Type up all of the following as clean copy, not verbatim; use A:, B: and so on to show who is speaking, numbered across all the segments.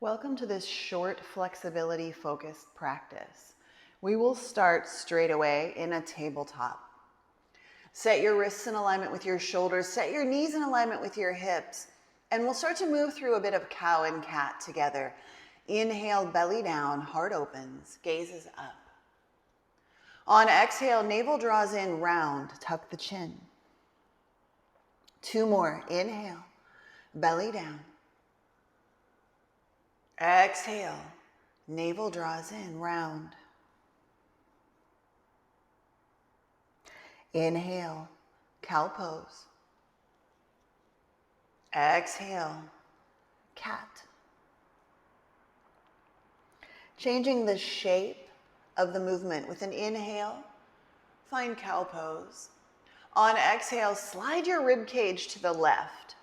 A: Welcome to this short flexibility focused practice. We will start straight away in a tabletop. Set your wrists in alignment with your shoulders, set your knees in alignment with your hips, and we'll start to move through a bit of cow and cat together. Inhale, belly down, heart opens, gazes up. On exhale, navel draws in, round, tuck the chin. 2 more, inhale, belly down. Exhale, navel draws in, round. Inhale, cow pose. Exhale, cat. Changing the shape of the movement with an inhale, find cow pose. On exhale, slide your rib cage to the left.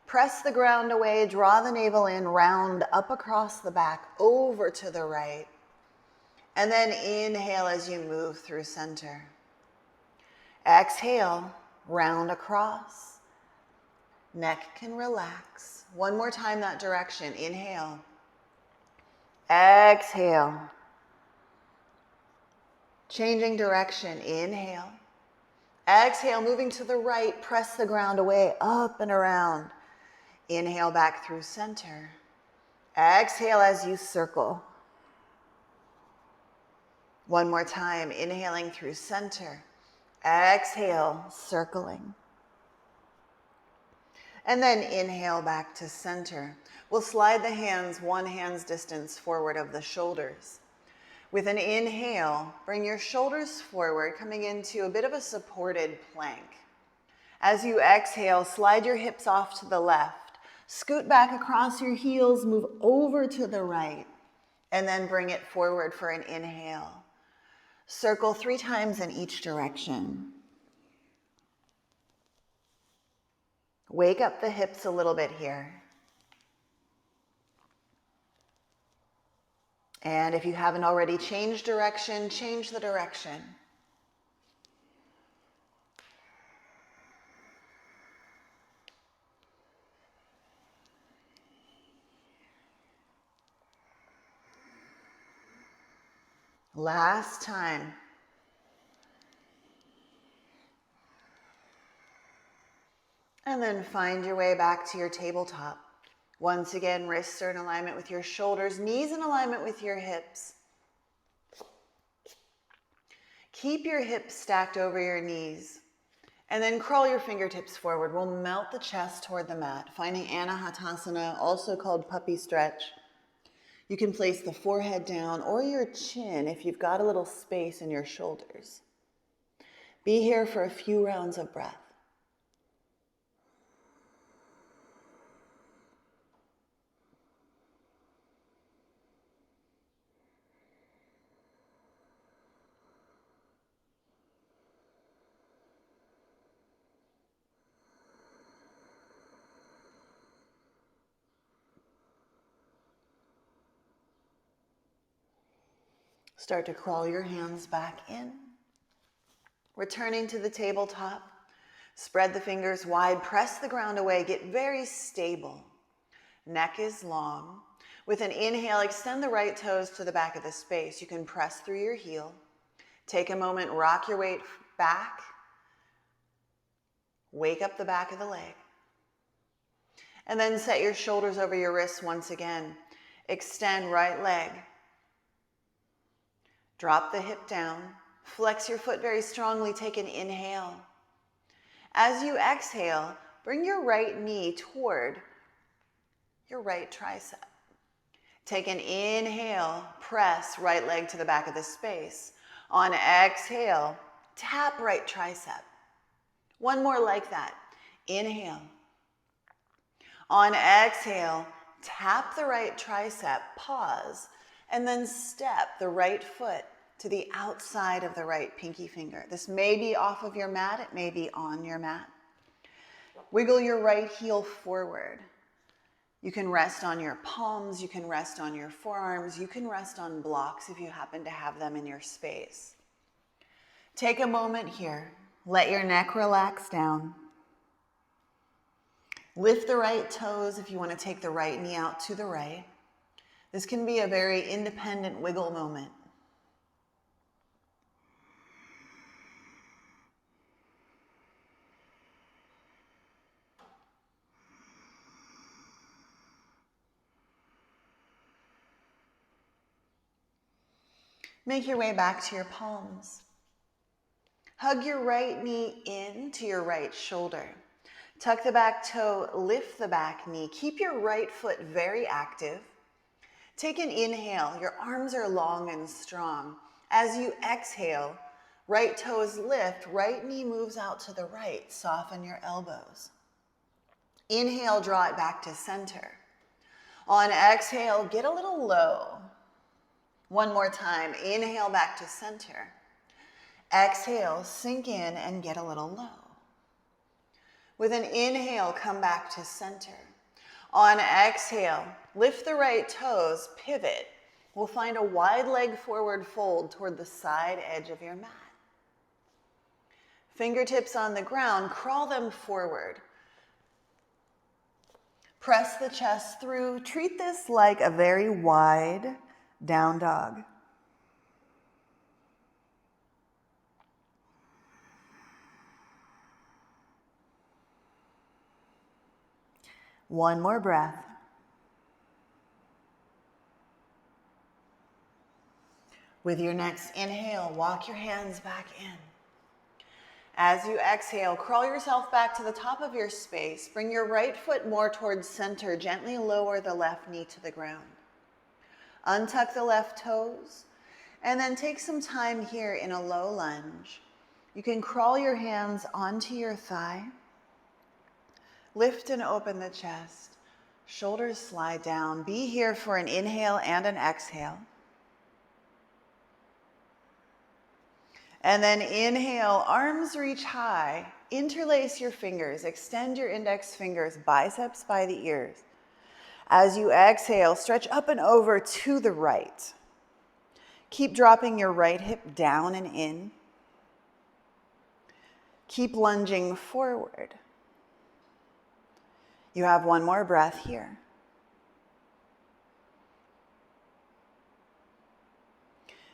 A: Press the ground away, draw the navel in, round up across the back, over to the right. And then inhale as you move through center. Exhale, round across. Neck can relax. One more time that direction. Inhale. Exhale. Changing direction. Inhale. Exhale, moving to the right. Press the ground away, up and around. Inhale back through center. Exhale as you circle. One more time, inhaling through center. Exhale, circling. And then inhale back to center. We'll slide the hands 1 hand's distance forward of the shoulders. With an inhale, bring your shoulders forward, coming into a bit of a supported plank. As you exhale, slide your hips off to the left. Scoot back across your heels, move over to the right, and then bring it forward for an inhale. Circle 3 times in each direction. Wake up the hips a little bit here. And if you haven't already changed direction, change the direction. Last time. And then find your way back to your tabletop. Once again, wrists are in alignment with your shoulders, knees in alignment with your hips. Keep your hips stacked over your knees. And then crawl your fingertips forward. We'll melt the chest toward the mat, finding Anahatasana, also called puppy stretch. You can place the forehead down or your chin if you've got a little space in your shoulders. Be here for a few rounds of breath. Start to crawl your hands back in. Returning to the tabletop, spread the fingers wide, press the ground away, get very stable. Neck is long. With an inhale, extend the right toes to the back of the space. You can press through your heel. Take a moment, rock your weight back. Wake up the back of the leg. And then set your shoulders over your wrists once again. Extend right leg. Drop the hip down, flex your foot very strongly, take an inhale. As you exhale, bring your right knee toward your right tricep. Take an inhale, press right leg to the back of the space. On exhale, tap right tricep. One more like that. Inhale. On exhale, tap the right tricep, pause, and then step the right foot to the outside of the right pinky finger. This may be off of your mat, it may be on your mat. Wiggle your right heel forward. You can rest on your palms, you can rest on your forearms, you can rest on blocks if you happen to have them in your space. Take a moment here. Let your neck relax down. Lift the right toes if you want to take the right knee out to the right. This can be a very independent wiggle moment. Make your way back to your palms. Hug your right knee into your right shoulder. Tuck the back toe, lift the back knee. Keep your right foot very active. Take an inhale. Your arms are long and strong. As you exhale, right toes lift, right knee moves out to the right. Soften your elbows. Inhale, draw it back to center. On exhale, get a little low. One more time. Inhale back to center. Exhale, sink in and get a little low. With an inhale, come back to center. On exhale, lift the right toes, pivot. We'll find a wide leg forward fold toward the side edge of your mat. Fingertips on the ground, crawl them forward. Press the chest through. Treat this like a very wide down dog. One more breath. With your next inhale, walk your hands back in. As you exhale, crawl yourself back to the top of your space. Bring your right foot more towards center. Gently lower the left knee to the ground. Untuck the left toes, and then take some time here in a low lunge. You can crawl your hands onto your thigh. Lift and open the chest. Shoulders slide down. Be here for an inhale and an exhale. And then inhale, arms reach high. Interlace your fingers. Extend your index fingers, biceps by the ears. As you exhale, stretch up and over to the right. Keep dropping your right hip down and in. Keep lunging forward. You have one more breath here.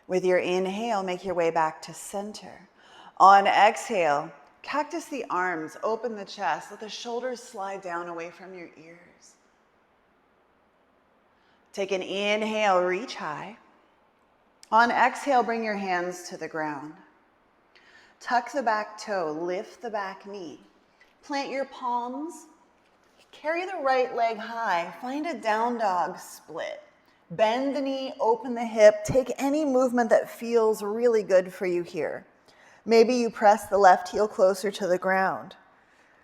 A: With your inhale, make your way back to center. On exhale, cactus the arms, open the chest, let the shoulders slide down away from your ears. Take an inhale, reach high. On exhale, bring your hands to the ground. Tuck the back toe, lift the back knee. Plant your palms, carry the right leg high, find a down dog split. Bend the knee, open the hip, take any movement that feels really good for you here. Maybe you press the left heel closer to the ground.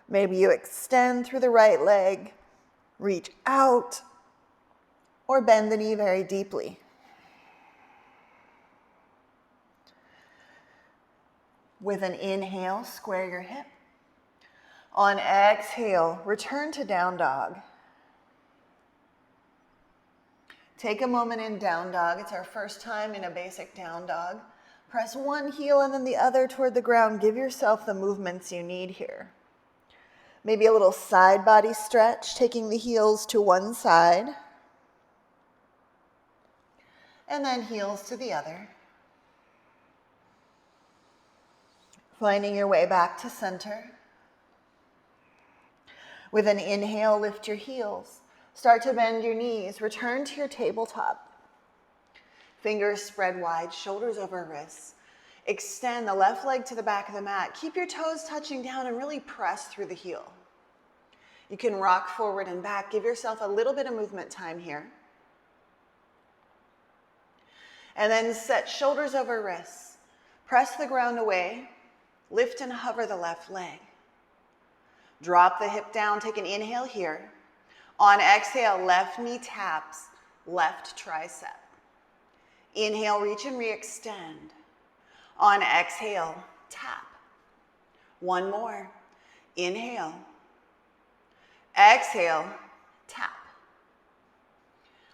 A: Maybe you extend through the right leg, reach out, or bend the knee very deeply. With an inhale, square your hip. On exhale, return to down dog. Take a moment in down dog. It's our first time in a basic down dog. Press one heel and then the other toward the ground. Give yourself the movements you need here. Maybe a little side body stretch, taking the heels to one side. And then heels to the other. Finding your way back to center. With an inhale, lift your heels. Start to bend your knees. Return to your tabletop. Fingers spread wide, shoulders over wrists. Extend the left leg to the back of the mat. Keep your toes touching down and really press through the heel. You can rock forward and back. Give yourself a little bit of movement time here. And then set shoulders over wrists. Press the ground away. Lift and hover the left leg. Drop the hip down. Take an inhale here. On exhale, left knee taps, left tricep. Inhale, reach and re-extend. On exhale, tap. One more. Inhale. Exhale, tap.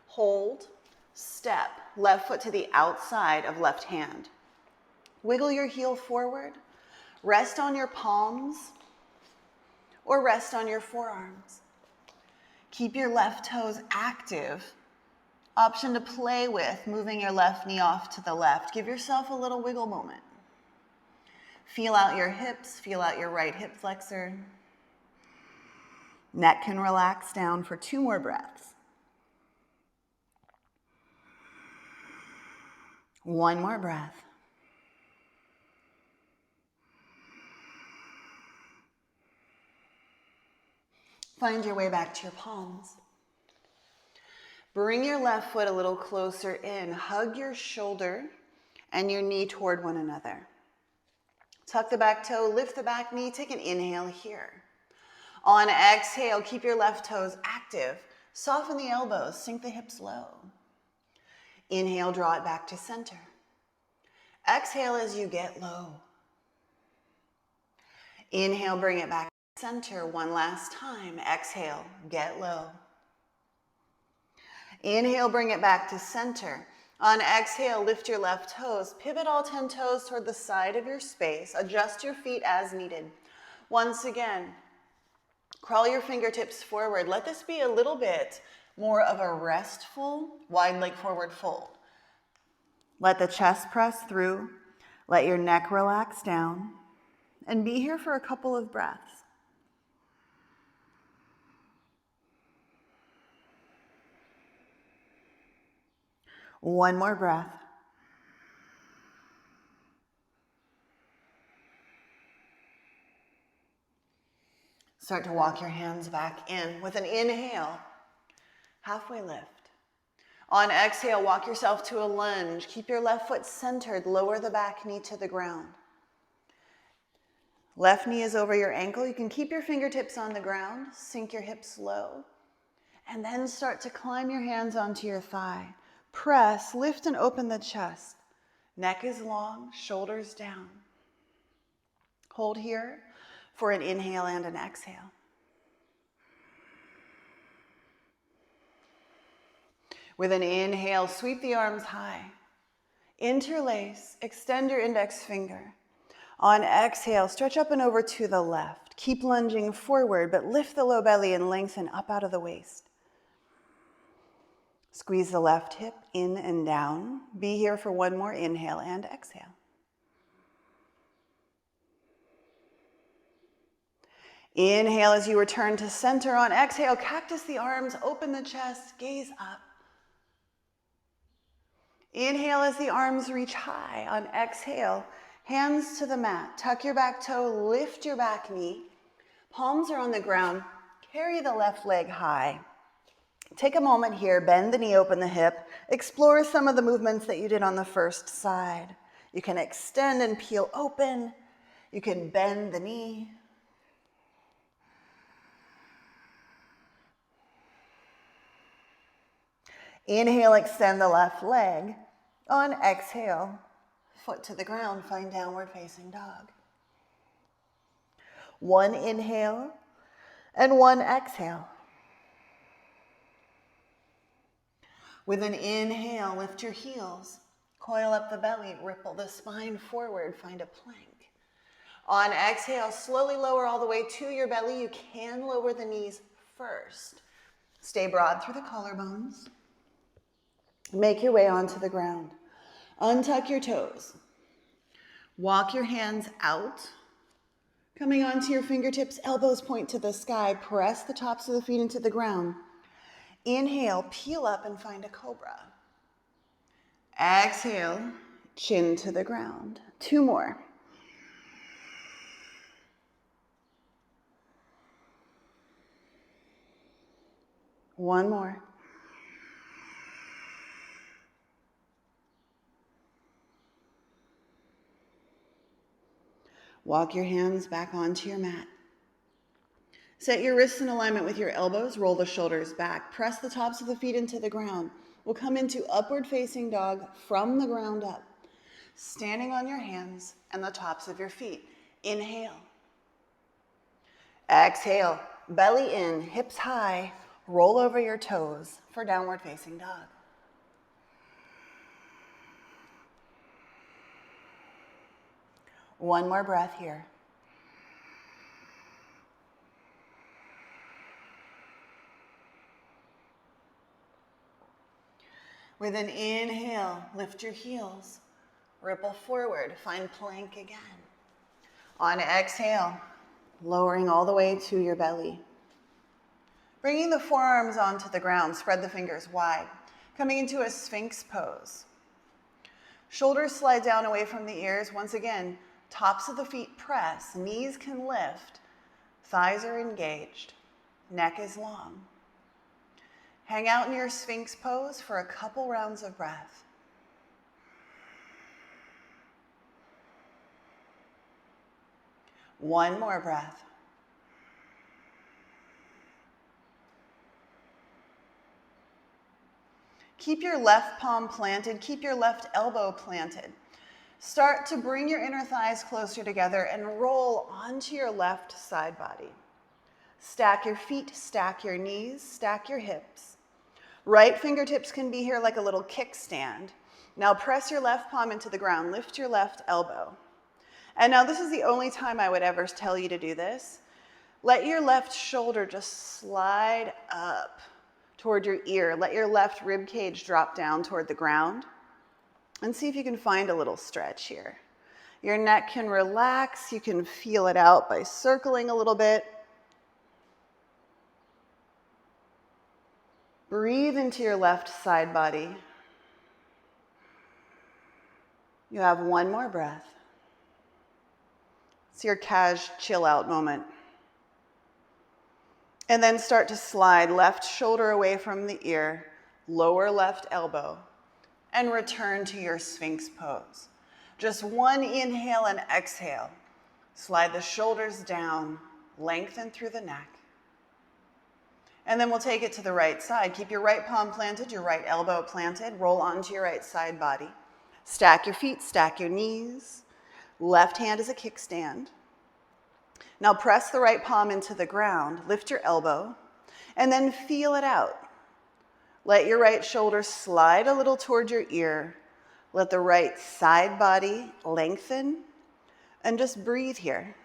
A: Hold, step, left foot to the outside of left hand. Wiggle your heel forward. Rest on your palms or rest on your forearms. Keep your left toes active Option to play with, moving your left knee off to the left. Give yourself a little wiggle moment. Feel out your hips, feel out your right hip flexor. Neck can relax down for 2 more breaths. 1 more breath. Find your way back to your palms. Bring your left foot a little closer in. Hug your shoulder and your knee toward one another. Tuck the back toe, lift the back knee, take an inhale here. On exhale, keep your left toes active. Soften the elbows, sink the hips low. Inhale, draw it back to center. Exhale as you get low. Inhale, bring it back to center one last time. Exhale, get low. Inhale, bring it back to center. On exhale, lift your left toes. Pivot all 10 toes toward the side of your space. Adjust your feet as needed. Once again, crawl your fingertips forward. Let this be a little bit more of a restful, wide leg forward fold. Let the chest press through. Let your neck relax down. And be here for a couple of breaths. One more breath. Start to walk your hands back in with an inhale, halfway lift. On exhale, walk yourself to a lunge. Keep your left foot centered. Lower the back knee to the ground. Left knee is over your ankle. You can keep your fingertips on the ground. Sink your hips low. And then start to climb your hands onto your thigh. Press, lift and open the chest. Neck is long, shoulders down. Hold here for an inhale and an exhale. With an inhale, sweep the arms high. Interlace, extend your index finger. On exhale, stretch up and over to the left. Keep lunging forward, but lift the low belly and lengthen up out of the waist. Squeeze the left hip in and down. Be here for one more inhale and exhale. Inhale as you return to center. On exhale, cactus the arms, open the chest, gaze up. Inhale as the arms reach high. On exhale, hands to the mat. Tuck your back toe, lift your back knee. Palms are on the ground. Carry the left leg high. Take a moment here, bend the knee, open the hip. Explore some of the movements that you did on the first side. You can extend and peel open. You can bend the knee. Inhale, extend the left leg. On exhale, foot to the ground, find downward facing dog. One inhale and one exhale. With an inhale, lift your heels, coil up the belly, ripple the spine forward, find a plank. On exhale, slowly lower all the way to your belly. You can lower the knees first. Stay broad through the collarbones. Make your way onto the ground. Untuck your toes. Walk your hands out. Coming onto your fingertips, elbows point to the sky. Press the tops of the feet into the ground. Inhale, peel up and find a cobra. Exhale, chin to the ground. 2 more. One more. Walk your hands back onto your mat. Set your wrists in alignment with your elbows. Roll the shoulders back. Press the tops of the feet into the ground. We'll come into upward facing dog from the ground up. Standing on your hands and the tops of your feet. Inhale. Exhale. Belly in, hips high. Roll over your toes for downward facing dog. One more breath here. With an inhale, lift your heels, ripple forward, find plank again. On exhale, lowering all the way to your belly. Bringing the forearms onto the ground, spread the fingers wide. Coming into a Sphinx pose. Shoulders slide down away from the ears. Once again, tops of the feet press, knees can lift, thighs are engaged, neck is long. Hang out in your Sphinx pose for a couple rounds of breath. One more breath. Keep your left palm planted, keep your left elbow planted. Start to bring your inner thighs closer together and roll onto your left side body. Stack your feet, stack your knees, stack your hips. Right fingertips can be here like a little kickstand. Now press your left palm into the ground, lift your left elbow. And now this is the only time I would ever tell you to do this. Let your left shoulder just slide up toward your ear. Let your left rib cage drop down toward the ground. And see if you can find a little stretch here. Your neck can relax. You can feel it out by circling a little bit. Breathe into your left side body. You have one more breath. It's your chill out moment. And then start to slide left shoulder away from the ear, lower left elbow, and return to your Sphinx pose. Just one inhale and exhale. Slide the shoulders down, lengthen through the neck. And then we'll take it to the right side. Keep your right palm planted, your right elbow planted. Roll onto your right side body. Stack your feet, stack your knees. Left hand is a kickstand. Now press the right palm into the ground, lift your elbow, and then feel it out. Let your right shoulder slide a little toward your ear. Let the right side body lengthen, and just breathe here.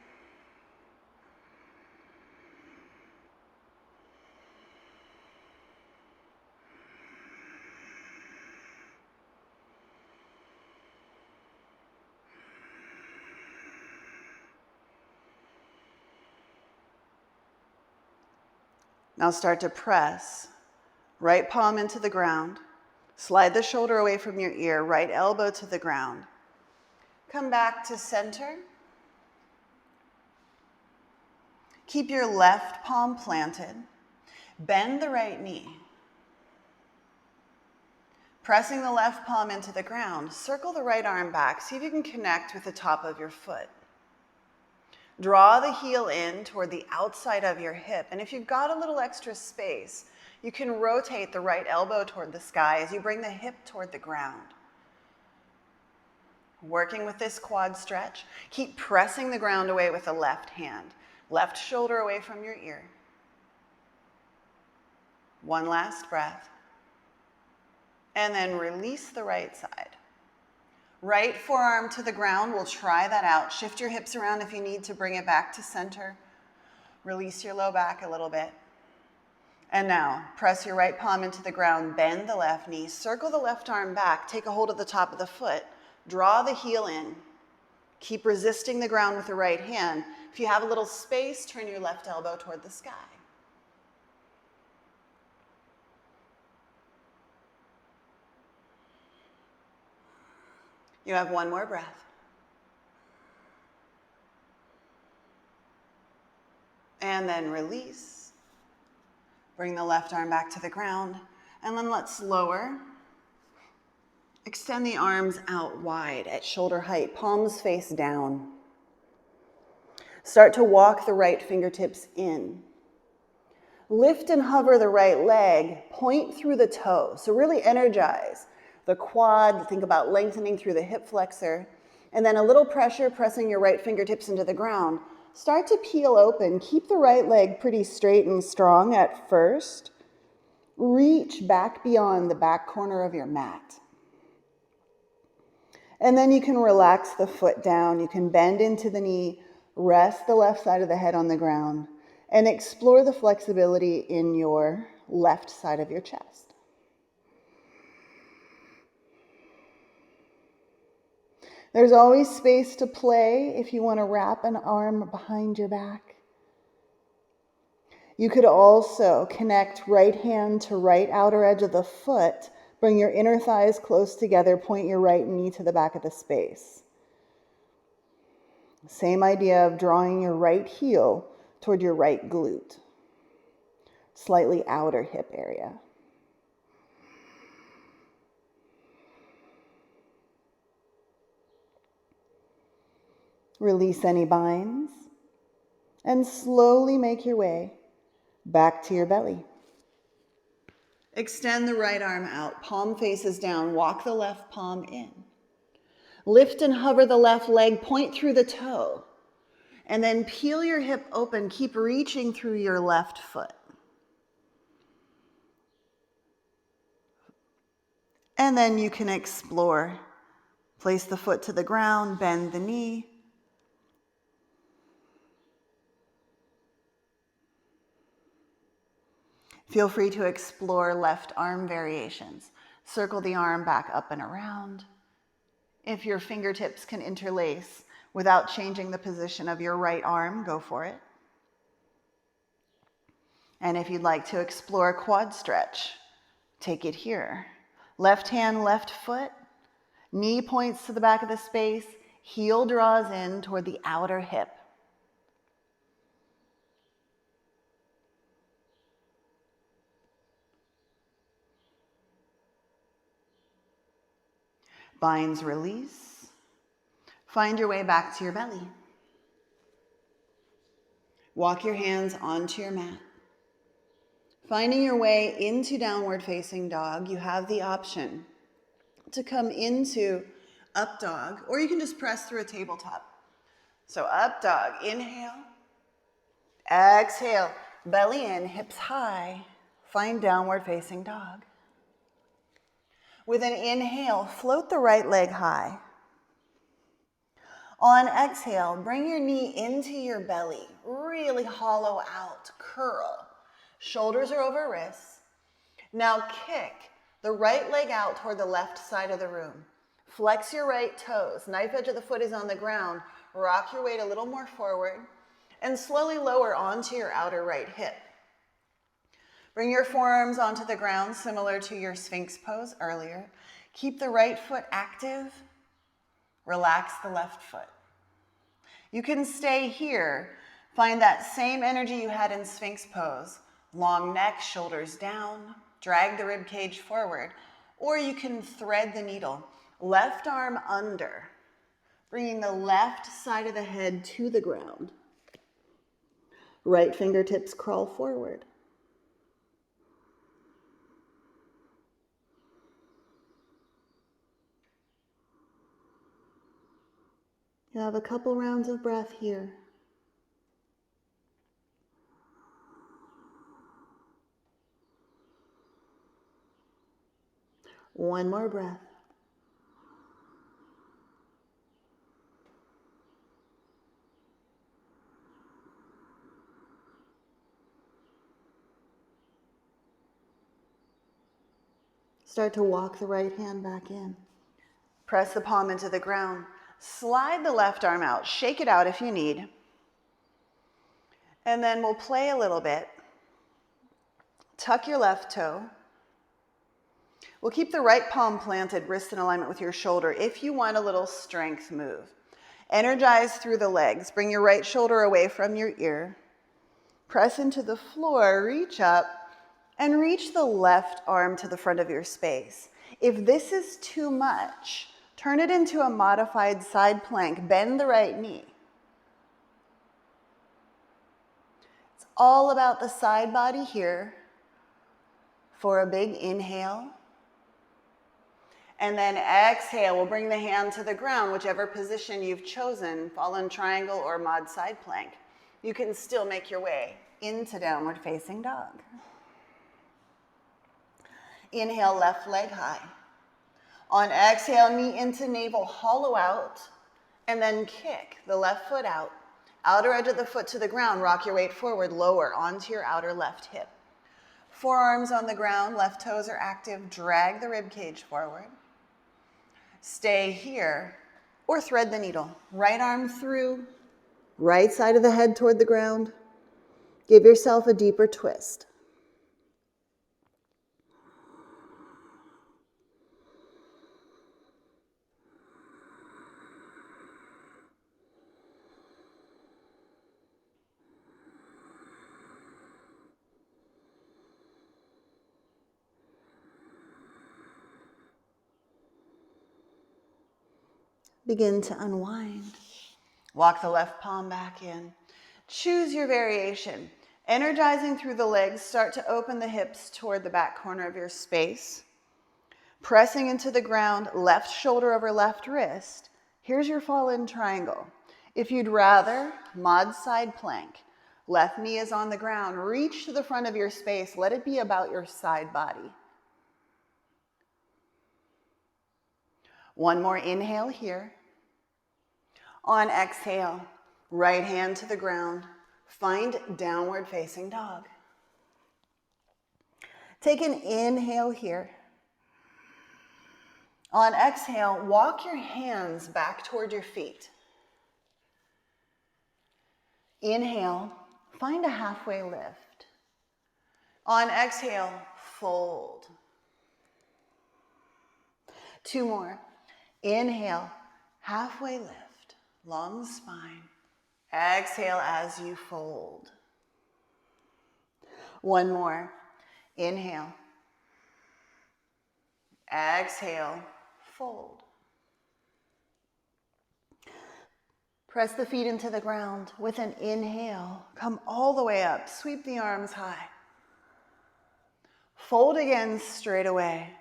A: Now start to press. Right palm into the ground. Slide the shoulder away from your ear. Right elbow to the ground. Come back to center. Keep your left palm planted. Bend the right knee. Pressing the left palm into the ground. Circle the right arm back. See if you can connect with the top of your foot. Draw the heel in toward the outside of your hip. And if you've got a little extra space, you can rotate the right elbow toward the sky as you bring the hip toward the ground. Working with this quad stretch, keep pressing the ground away with the left hand. Left shoulder away from your ear. One last breath. And then release the right side. Right forearm to the ground. We'll try that out. Shift your hips around if you need to bring it back to center. Release your low back a little bit. And now, press your right palm into the ground. Bend the left knee. Circle the left arm back. Take a hold of the top of the foot. Draw the heel in. Keep resisting the ground with the right hand. If you have a little space, turn your left elbow toward the sky. You have one more breath. And then release. Bring the left arm back to the ground. And then let's lower. Extend the arms out wide at shoulder height, palms face down. Start to walk the right fingertips in. Lift and hover the right leg, point through the toe. So really energize the quad, think about lengthening through the hip flexor, and then a little pressure pressing your right fingertips into the ground. Start to peel open. Keep the right leg pretty straight and strong at first. Reach back beyond the back corner of your mat. And then you can relax the foot down. You can bend into the knee, rest the left side of the head on the ground, and explore the flexibility in your left side of your chest. There's always space to play if you want to wrap an arm behind your back. You could also connect right hand to right outer edge of the foot. Bring your inner thighs close together. Point your right knee to the back of the space. Same idea of drawing your right heel toward your right glute. Slightly outer hip area. Release any binds and slowly make your way back to your belly. Extend the right arm out, palm faces down, walk the left palm in. Lift and hover the left leg, point through the toe, and then peel your hip open, keep reaching through your left foot. And then you can explore. Place the foot to the ground, bend the knee. Feel free to explore left arm variations. Circle the arm back up and around. If your fingertips can interlace without changing the position of your right arm, go for it. And if you'd like to explore quad stretch, take it here. Left hand, left foot. Knee points to the back of the space. Heel draws in toward the outer hip. Binds release. Find your way back to your belly. Walk your hands onto your mat. Finding your way into downward facing dog, you have the option to come into up dog, or you can just press through a tabletop. So up dog, inhale, exhale, belly in, hips high, find downward facing dog. With an inhale, float the right leg high. On exhale, bring your knee into your belly, really hollow out, curl. Shoulders are over wrists. Now kick the right leg out toward the left side of the room. Flex your right toes. Knife edge of the foot is on the ground. Rock your weight a little more forward and slowly lower onto your outer right hip. Bring your forearms onto the ground, similar to your Sphinx pose earlier. Keep the right foot active. Relax the left foot. You can stay here. Find that same energy you had in Sphinx pose. Long neck, shoulders down. Drag the rib cage forward. Or you can thread the needle. Left arm under. Bringing the left side of the head to the ground. Right fingertips crawl forward. You have a couple rounds of breath here. One more breath. Start to walk the right hand back in. Press the palm into the ground. Slide the left arm out. Shake it out if you need. And then we'll play a little bit. Tuck your left toe. We'll keep the right palm planted, wrist in alignment with your shoulder if you want a little strength move. Energize through the legs. Bring your right shoulder away from your ear. Press into the floor, reach up, and reach the left arm to the front of your space. If this is too much, turn it into a modified side plank. Bend the right knee. It's all about the side body here for a big inhale. And then exhale, we'll bring the hand to the ground, whichever position you've chosen, fallen triangle or mod side plank. You can still make your way into downward facing dog. Inhale, left leg high. On exhale, knee into navel, hollow out, and then kick the left foot out. Outer edge of the foot to the ground, rock your weight forward, lower onto your outer left hip. Forearms on the ground, left toes are active, drag the rib cage forward. Stay here. or thread the needle. Right arm through, right side of the head toward the ground. Give yourself a deeper twist. Begin to unwind. Walk the left palm back in. Choose your variation. Energizing through the legs, start to open the hips toward the back corner of your space. Pressing into the ground, left shoulder over left wrist. Here's your fall-in triangle. If you'd rather, mod side plank. Left knee is on the ground. Reach to the front of your space. Let it be about your side body. One more inhale here. On exhale, right hand to the ground. Find downward facing dog. Take an inhale here. On exhale, walk your hands back toward your feet. Inhale, find a halfway lift. On exhale, fold. Two more. Inhale, halfway lift, long spine. Exhale as you fold. One more. Inhale. Exhale, fold. Press the feet into the ground. With an inhale, come all the way up. Sweep the arms high. Fold again straight away.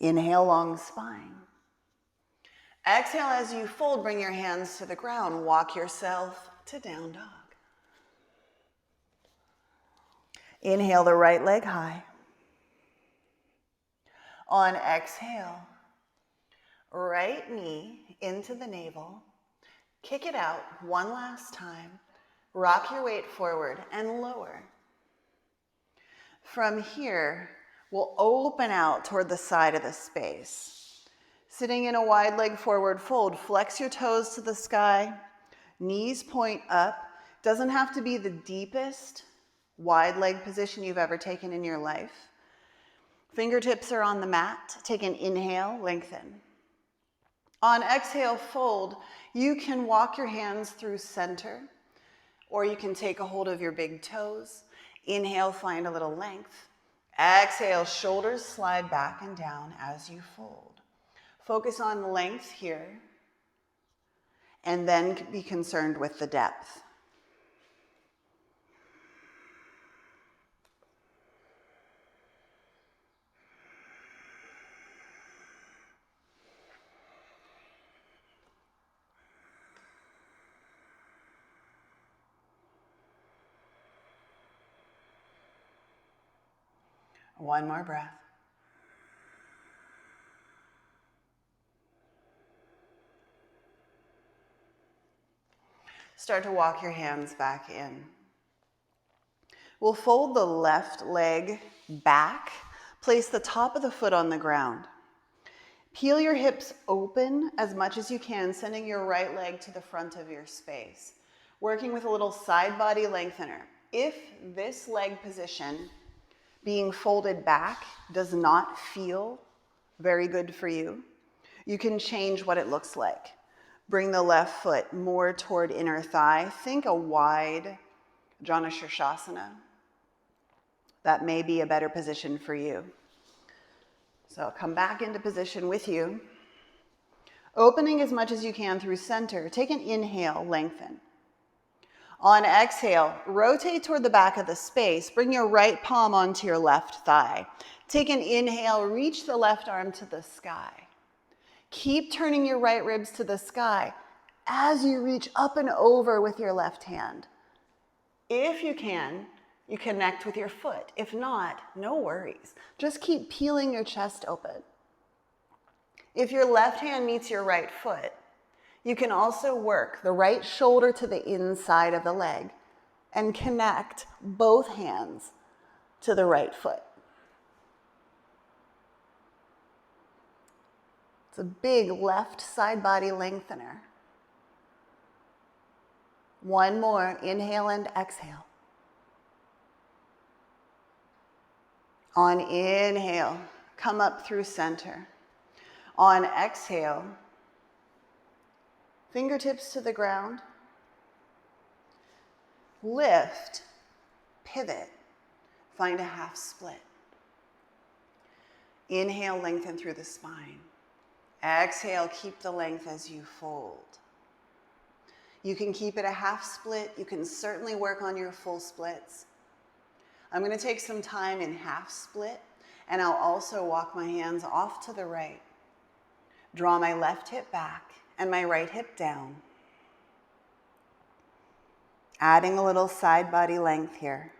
A: Inhale, long spine. Exhale as you fold, bring your hands to the ground. Walk yourself to down dog. Inhale the right leg high. On exhale, right knee into the navel. Kick it out one last time. Rock your weight forward and lower. From here, we'll open out toward the side of the space. Sitting in a wide leg forward fold, flex your toes to the sky, knees point up. Doesn't have to be the deepest wide leg position you've ever taken in your life. Fingertips are on the mat. Take an inhale, lengthen. On exhale, fold. You can walk your hands through center, or you can take a hold of your big toes. Inhale, find a little length. Exhale, shoulders slide back and down as you fold. Focus on length here, and then be concerned with the depth. One more breath. Start to walk your hands back in. We'll fold the left leg back. Place the top of the foot on the ground. Peel your hips open as much as you can, sending your right leg to the front of your space. Working with a little side body lengthener. If this leg position, being folded back, does not feel very good for you, you can change what it looks like. Bring the left foot more toward inner thigh. Think a wide Jana Shirshasana. That may be a better position for you. So come back into position with you. Opening as much as you can through center. Take an inhale, lengthen. On exhale, rotate toward the back of the space. Bring your right palm onto your left thigh. Take an inhale, reach the left arm to the sky. Keep turning your right ribs to the sky as you reach up and over with your left hand. If you can, you connect with your foot. If not, no worries. Just keep peeling your chest open. If your left hand meets your right foot, you can also work the right shoulder to the inside of the leg and connect both hands to the right foot. It's a big left side body lengthener. One more, inhale and exhale. On inhale, come up through center. On exhale, fingertips to the ground. Lift, pivot, find a half split. Inhale, lengthen through the spine. Exhale, keep the length as you fold. You can keep it a half split. You can certainly work on your full splits. I'm going to take some time in half split, and I'll also walk my hands off to the right. Draw my left hip back and my right hip down. Adding a little side body length here.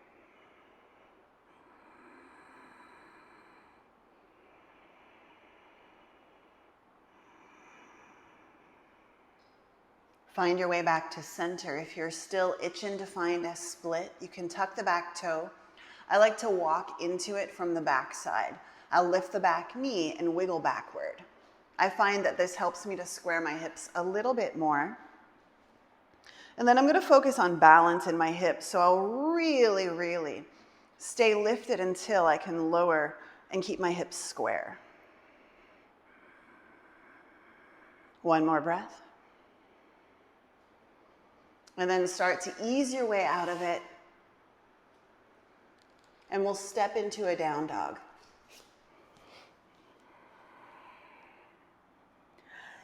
A: Find your way back to center. If you're still itching to find a split, you can tuck the back toe. I like to walk into it from the back side. I'll lift the back knee and wiggle backward. I find that this helps me to square my hips a little bit more. And then I'm going to focus on balance in my hips, so I'll really stay lifted until I can lower and keep my hips square. One more breath. And then start to ease your way out of it. And we'll step into a down dog.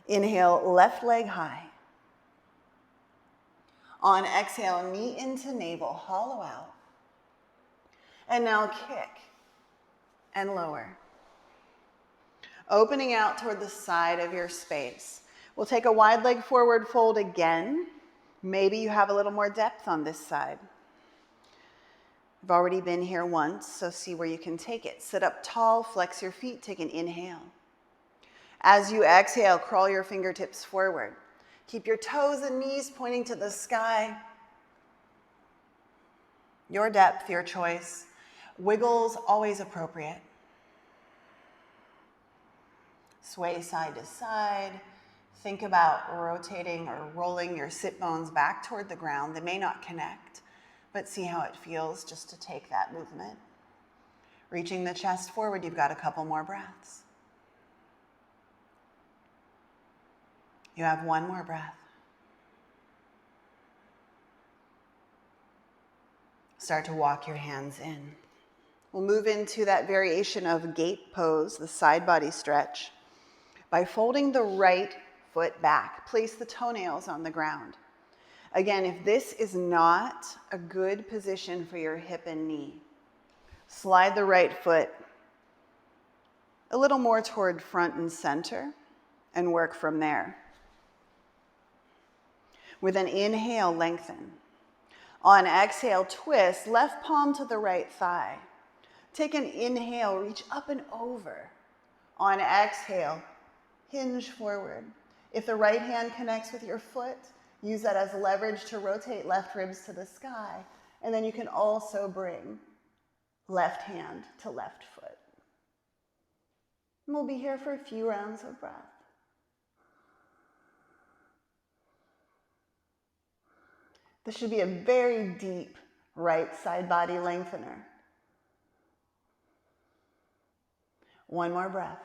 A: Inhale, left leg high. On exhale, knee into navel, hollow out. And now kick and lower. Opening out toward the side of your space. We'll take a wide leg forward fold again. Maybe you have a little more depth on this side. I've already been here once, so see where you can take it. Sit up tall, flex your feet, take an inhale. As you exhale, crawl your fingertips forward. Keep your toes and knees pointing to the sky. Your depth, your choice. Wiggles, always appropriate. Sway side to side. Think about rotating or rolling your sit bones back toward the ground. They may not connect, but see how it feels just to take that movement. Reaching the chest forward, you've got a couple more breaths. You have one more breath. Start to walk your hands in. We'll move into that variation of gate pose, the side body stretch, by folding the right foot back. Place the toenails on the ground. Again, if this is not a good position for your hip and knee, slide the right foot a little more toward front and center and work from there. With an inhale, lengthen. On exhale, twist, left palm to the right thigh. Take an inhale, reach up and over. On exhale, hinge forward. If the right hand connects with your foot, use that as leverage to rotate left ribs to the sky. And then you can also bring left hand to left foot. And we'll be here for a few rounds of breath. This should be a very deep right side body lengthener. One more breath.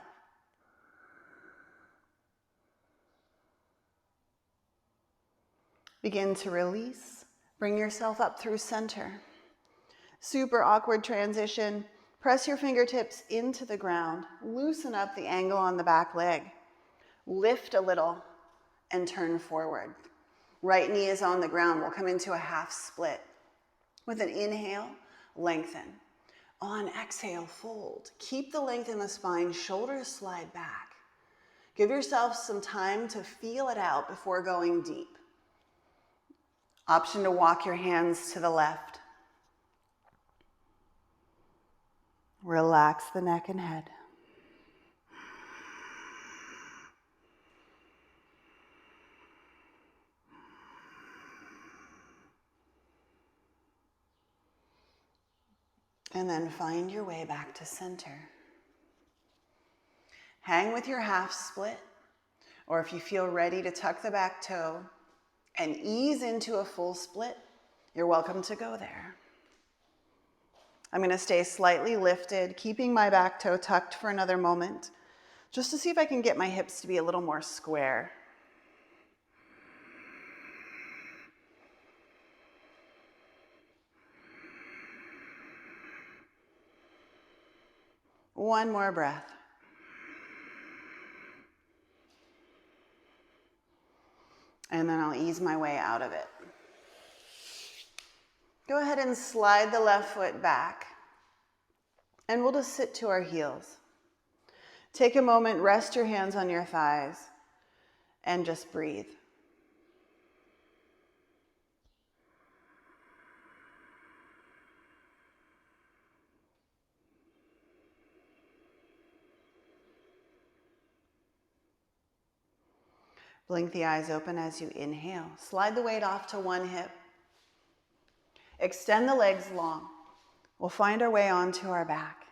A: Begin to release. Bring yourself up through center. Super awkward transition. Press your fingertips into the ground. Loosen up the angle on the back leg. Lift a little and turn forward. Right knee is on the ground. We'll come into a half split. With an inhale, lengthen. On exhale, fold. Keep the length in the spine. Shoulders slide back. Give yourself some time to feel it out before going deep. Option to walk your hands to the left. Relax the neck and head. And then find your way back to center. Hang with your half split. Or if you feel ready to tuck the back toe and ease into a full split, you're welcome to go there. I'm going to stay slightly lifted, keeping my back toe tucked for another moment, just to see if I can get my hips to be a little more square. One more breath. And then I'll ease my way out of it. Go ahead and slide the left foot back. And we'll just sit to our heels. Take a moment, rest your hands on your thighs, and just breathe. Blink the eyes open as you inhale. Slide the weight off to one hip. Extend the legs long. We'll find our way onto our back.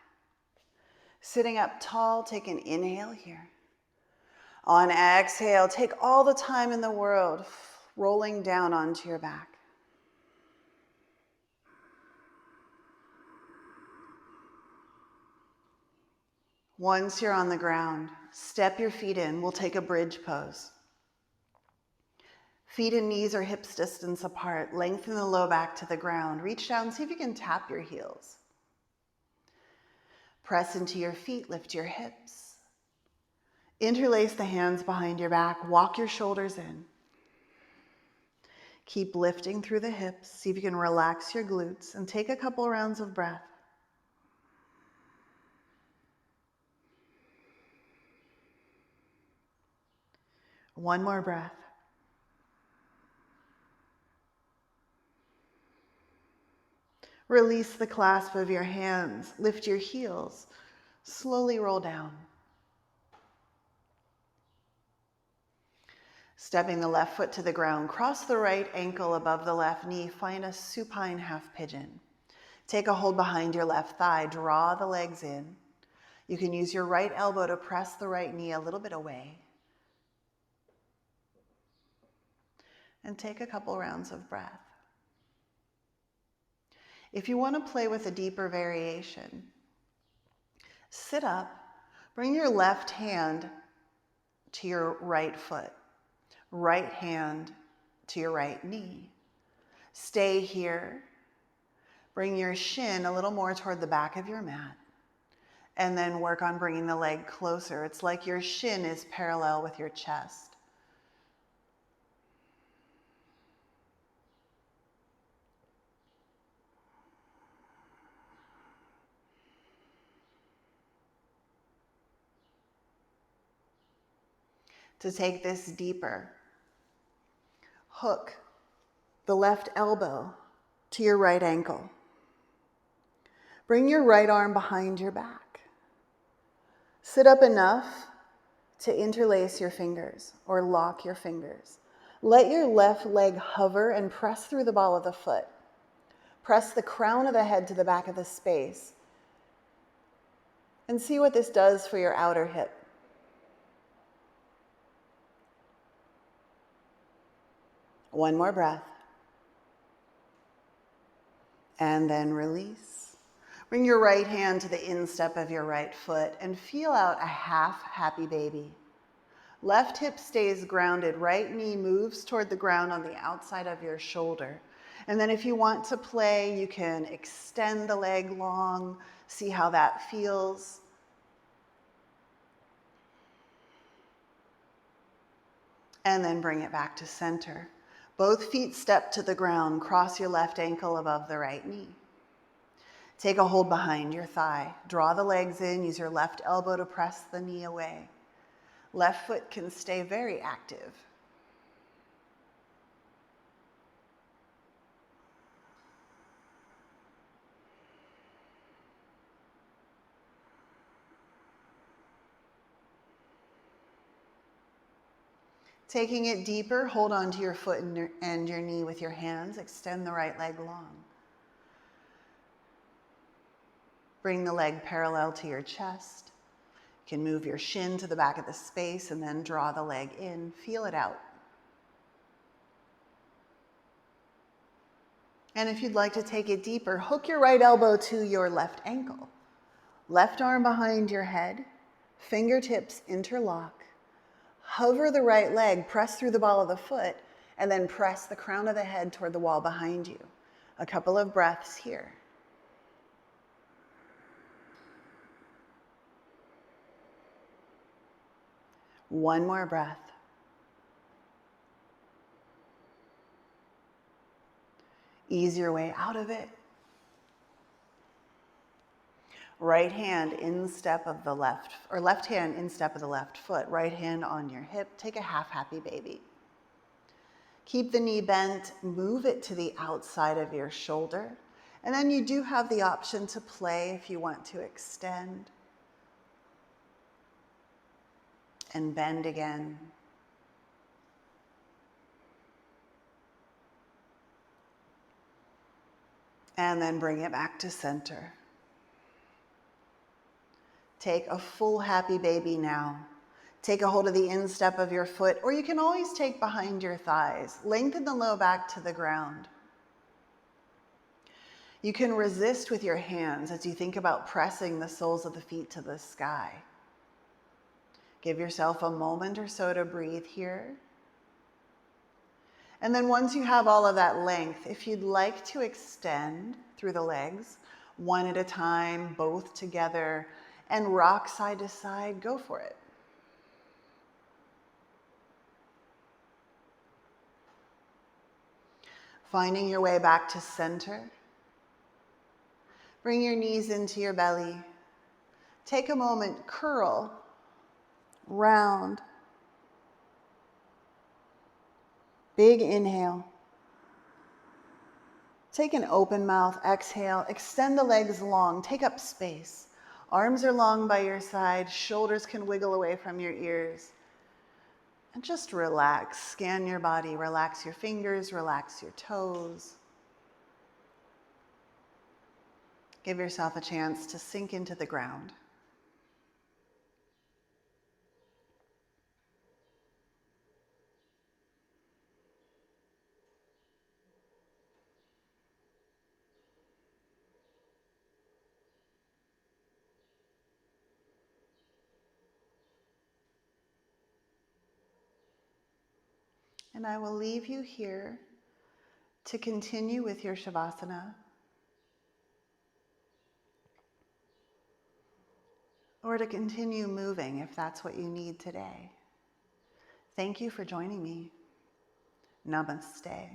A: Sitting up tall, take an inhale here. On exhale, take all the time in the world, rolling down onto your back. Once you're on the ground, step your feet in. We'll take a bridge pose. Feet and knees are hips distance apart. Lengthen the low back to the ground. Reach down, see if you can tap your heels. Press into your feet, lift your hips. Interlace the hands behind your back. Walk your shoulders in. Keep lifting through the hips. See if you can relax your glutes and take a couple rounds of breath. One more breath. Release the clasp of your hands. Lift your heels. Slowly roll down. Stepping the left foot to the ground, cross the right ankle above the left knee. Find a supine half pigeon. Take a hold behind your left thigh. Draw the legs in. You can use your right elbow to press the right knee a little bit away. And take a couple rounds of breath. If you want to play with a deeper variation, sit up, bring your left hand to your right foot, right hand to your right knee. Stay here. Bring your shin a little more toward the back of your mat, and then work on bringing the leg closer. It's like your shin is parallel with your chest. To take this deeper, hook the left elbow to your right ankle. Bring your right arm behind your back. Sit up enough to interlace your fingers or lock your fingers. Let your left leg hover and press through the ball of the foot. Press the crown of the head to the back of the space. And see what this does for your outer hip. One more breath. And then release. Bring your right hand to the instep of your right foot and feel out a half happy baby. Left hip stays grounded. Right knee moves toward the ground on the outside of your shoulder. And then if you want to play, you can extend the leg long. See how that feels. And then bring it back to center. Both feet step to the ground. Cross your left ankle above the right knee. Take a hold behind your thigh. Draw the legs in. Use your left elbow to press the knee away. Left foot can stay very active. Taking it deeper, hold on to your foot and your knee with your hands. Extend the right leg long. Bring the leg parallel to your chest. You can move your shin to the back of the space and then draw the leg in. Feel it out. And if you'd like to take it deeper, hook your right elbow to your left ankle. Left arm behind your head, fingertips interlock. Hover the right leg, press through the ball of the foot, and then press the crown of the head toward the wall behind you. A couple of breaths here. One more breath. Ease your way out of it. Right hand in step of the left, or left hand in step of the left foot. Right hand on your hip. Take a half happy baby. Keep the knee bent, move it to the outside of your shoulder. And then you do have the option to play if you want to extend. And bend again. And then bring it back to center. Take a full happy baby now. Take a hold of the instep of your foot, or you can always take behind your thighs. Lengthen the low back to the ground. You can resist with your hands as you think about pressing the soles of the feet to the sky. Give yourself a moment or so to breathe here. And then once you have all of that length, if you'd like to extend through the legs, one at a time, both together, and rock side to side, go for it. Finding your way back to center. Bring your knees into your belly. Take a moment, curl, round. Big inhale. Take an open mouth, exhale. Extend the legs long, take up space. Arms are long by your side, shoulders can wiggle away from your ears. And just relax, scan your body, relax your fingers, relax your toes. Give yourself a chance to sink into the ground. And I will leave you here to continue with your Shavasana, or to continue moving if that's what you need today. Thank you for joining me. Namaste.